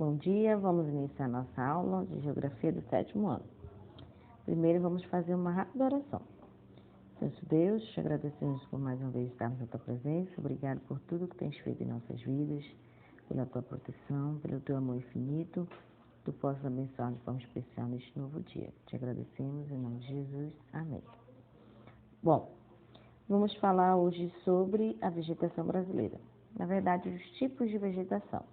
Bom dia, vamos iniciar nossa aula de Geografia do 7º ano. Primeiro vamos fazer uma rápida oração. Santo Deus, te agradecemos por mais uma vez estarmos na tua presença. Obrigado por tudo que tens feito em nossas vidas, pela tua proteção, pelo teu amor infinito. Tu possas abençoar de forma especial neste novo dia. Te agradecemos em nome de Jesus. Amém. Bom, vamos falar hoje sobre a vegetação brasileira. Na verdade, os tipos de vegetação.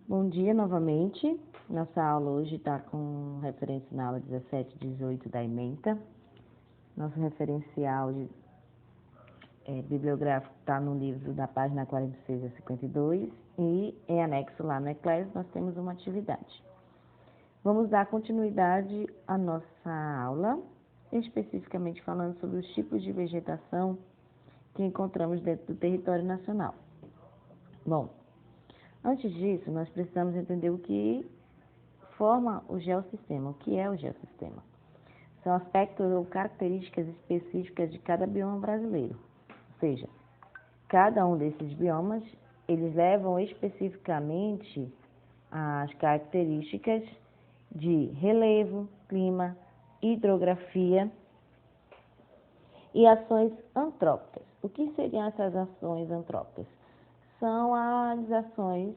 Bom dia novamente. Nossa aula hoje está com referência na aula 17 e 18 da ementa. Nosso referencial bibliográfico está no livro da página 46 a 52 e em anexo lá no Eclésio nós temos uma atividade. Vamos dar continuidade à nossa aula, especificamente falando sobre os tipos de vegetação que encontramos dentro do território nacional. Bom, antes disso, nós precisamos entender o que forma o geossistema, o que é o geossistema. São aspectos ou características específicas de cada bioma brasileiro. Ou seja, cada um desses biomas, eles levam especificamente as características de relevo, clima, hidrografia e ações antrópicas. O que seriam essas ações antrópicas? São as ações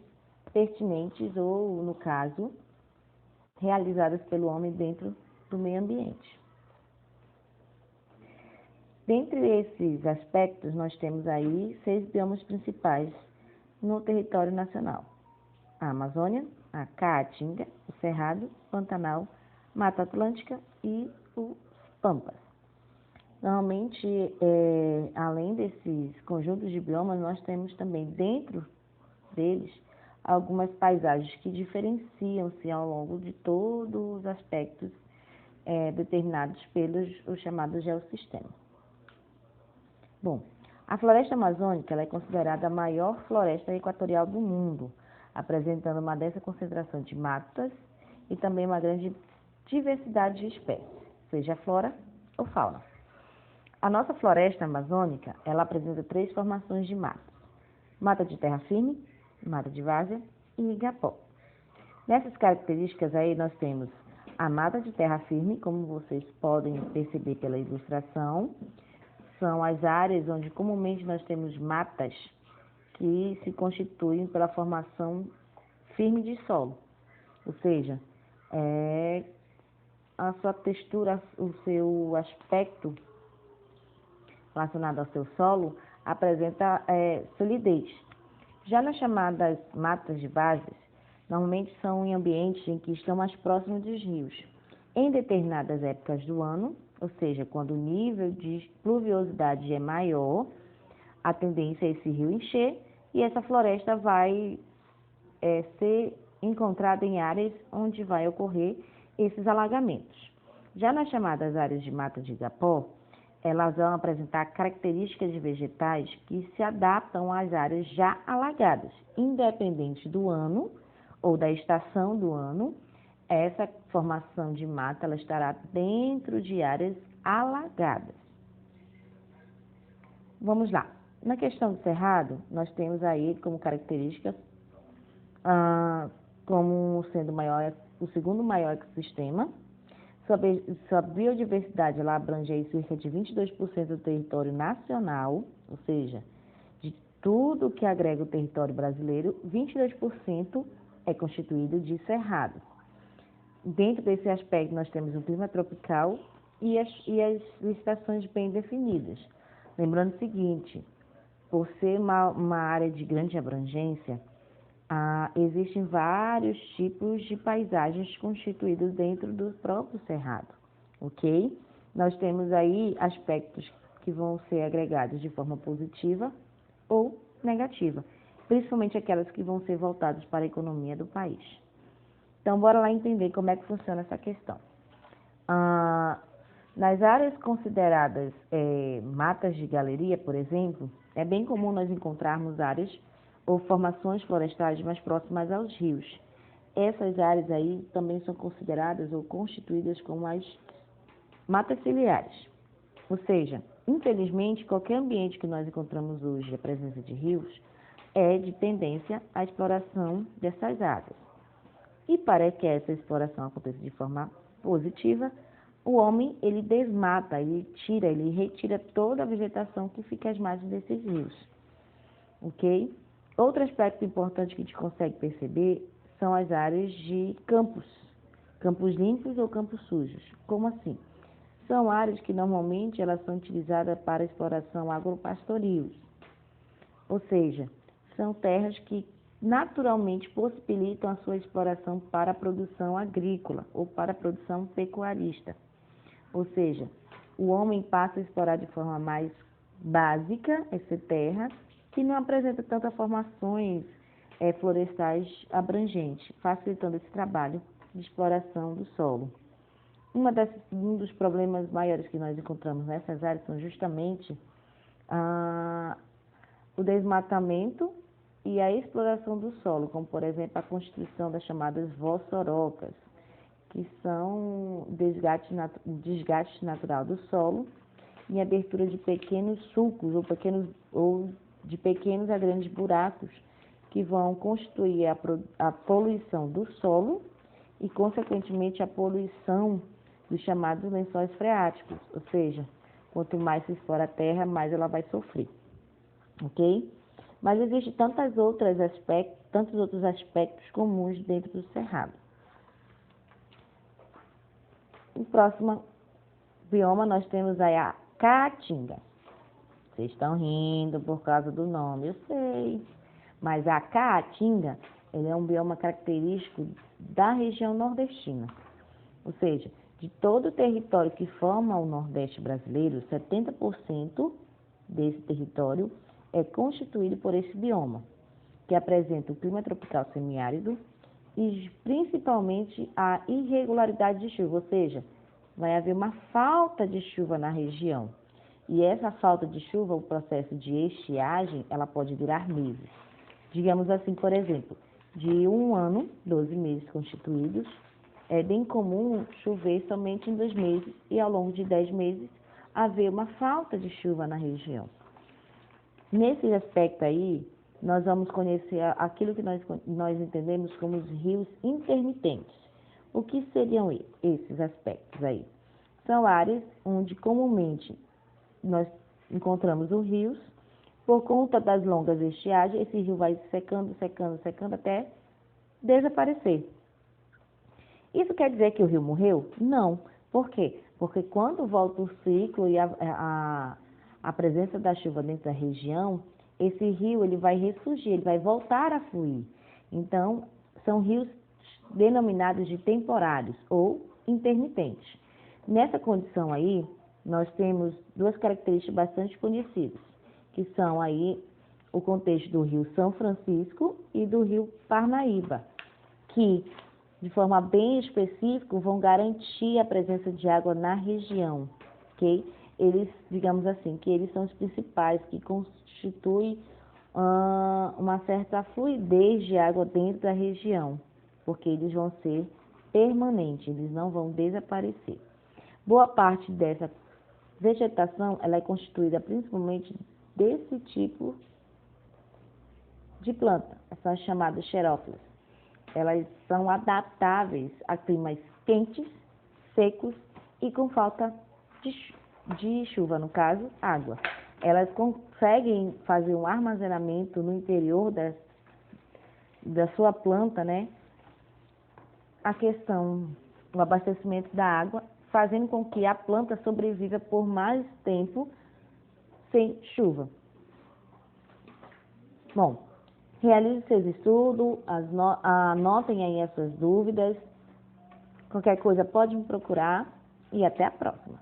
pertinentes ou, no caso, realizadas pelo homem dentro do meio ambiente. Dentre esses aspectos, nós temos aí 6 biomas principais no território nacional: a Amazônia, a Caatinga, o Cerrado, Pantanal, Mata Atlântica e os Pampas. Normalmente, além desses conjuntos de biomas, nós temos também dentro deles algumas paisagens que diferenciam-se ao longo de todos os aspectos determinados pelos o chamado geossistema. Bom, a floresta amazônica ela é considerada a maior floresta equatorial do mundo, apresentando uma densa concentração de matas e também uma grande diversidade de espécies, seja flora ou fauna. A nossa floresta amazônica, ela apresenta 3 formações de matas: mata de terra firme, mata de várzea e igapó. Nessas características aí nós temos a mata de terra firme, como vocês podem perceber pela ilustração, são as áreas onde comumente nós temos matas que se constituem pela formação firme de solo, ou seja, a sua textura, o seu aspecto relacionado ao seu solo, apresenta solidez. Já nas chamadas matas de várzeas, normalmente são em ambientes em que estão mais próximos dos rios. Em determinadas épocas do ano, ou seja, quando o nível de pluviosidade é maior, a tendência é esse rio encher e essa floresta vai ser encontrada em áreas onde vai ocorrer esses alagamentos. Já nas chamadas áreas de mata de igapó, elas vão apresentar características de vegetais que se adaptam às áreas já alagadas. Independente do ano ou da estação do ano, essa formação de mata ela estará dentro de áreas alagadas. Vamos lá. Na questão do cerrado, nós temos aí como características como sendo o segundo maior ecossistema. Sua biodiversidade ela abrange aí cerca de 22% do território nacional, ou seja, de tudo que agrega o território brasileiro, 22% é constituído de cerrado. Dentro desse aspecto, nós temos um clima tropical e as estações bem definidas. Lembrando o seguinte, por ser uma área de grande abrangência, existem vários tipos de paisagens constituídos dentro do próprio cerrado, ok? Nós temos aí aspectos que vão ser agregados de forma positiva ou negativa, principalmente aquelas que vão ser voltadas para a economia do país. Então, bora lá entender como é que funciona essa questão. Nas áreas consideradas matas de galeria, por exemplo, é bem comum nós encontrarmos áreas ou formações florestais mais próximas aos rios. Essas áreas aí também são consideradas ou constituídas como as matas ciliares. Ou seja, infelizmente, qualquer ambiente que nós encontramos hoje, a presença de rios, é de tendência à exploração dessas áreas. E para que essa exploração aconteça de forma positiva, o homem, ele desmata, ele retira toda a vegetação que fica às margens desses rios, ok? Outro aspecto importante que a gente consegue perceber são as áreas de campos limpos ou campos sujos. Como assim? São áreas que normalmente elas são utilizadas para exploração agropastoril, ou seja, são terras que naturalmente possibilitam a sua exploração para a produção agrícola ou para a produção pecuarista. Ou seja, o homem passa a explorar de forma mais básica essa terra, que não apresenta tantas formações florestais abrangentes, facilitando esse trabalho de exploração do solo. Um dos problemas maiores que nós encontramos nessas áreas são justamente o desmatamento e a exploração do solo, como por exemplo a constituição das chamadas vossorocas, que são desgaste natural do solo e abertura de pequenos sulcos ou de pequenos a grandes buracos que vão constituir a poluição do solo e, consequentemente, a poluição dos chamados lençóis freáticos, ou seja, quanto mais se explora a terra, mais ela vai sofrer, ok? Mas existem tantos outros aspectos comuns dentro do cerrado. No próximo bioma, nós temos aí a Caatinga. Vocês estão rindo por causa do nome, eu sei. Mas a Caatinga, ele é um bioma característico da região nordestina. Ou seja, de todo o território que forma o Nordeste brasileiro, 70% desse território é constituído por esse bioma, que apresenta o clima tropical semiárido e principalmente a irregularidade de chuva, ou seja, vai haver uma falta de chuva na região. E essa falta de chuva, o processo de estiagem, ela pode durar meses. Digamos assim, por exemplo, de um ano, 12 meses constituídos, é bem comum chover somente em 2 meses e ao longo de 10 meses haver uma falta de chuva na região. Nesse aspecto aí, nós vamos conhecer aquilo que nós entendemos como os rios intermitentes. O que seriam esses aspectos aí? São áreas onde comumente nós encontramos os rios. Por conta das longas estiagens, esse rio vai secando até desaparecer. Isso quer dizer que o rio morreu? Não. Por quê? Porque quando volta o ciclo e a presença da chuva dentro da região, esse rio ele vai ressurgir, ele vai voltar a fluir. Então, são rios denominados de temporários ou intermitentes. Nessa condição aí, nós temos duas características bastante conhecidas, que são aí o contexto do rio São Francisco e do rio Parnaíba, que, de forma bem específica, vão garantir a presença de água na região, ok? Eles, digamos assim, que eles são os principais, que constituem uma certa fluidez de água dentro da região, porque eles vão ser permanentes, eles não vão desaparecer. Boa parte dessa vegetação, ela é constituída principalmente desse tipo de planta, são as chamadas xerófilas. Elas são adaptáveis a climas quentes, secos e com falta de chuva, no caso, água. Elas conseguem fazer um armazenamento no interior da sua planta, né? A questão do abastecimento da água, fazendo com que a planta sobreviva por mais tempo sem chuva. Bom, realize seus estudos, anotem aí as suas dúvidas. Qualquer coisa pode me procurar e até a próxima.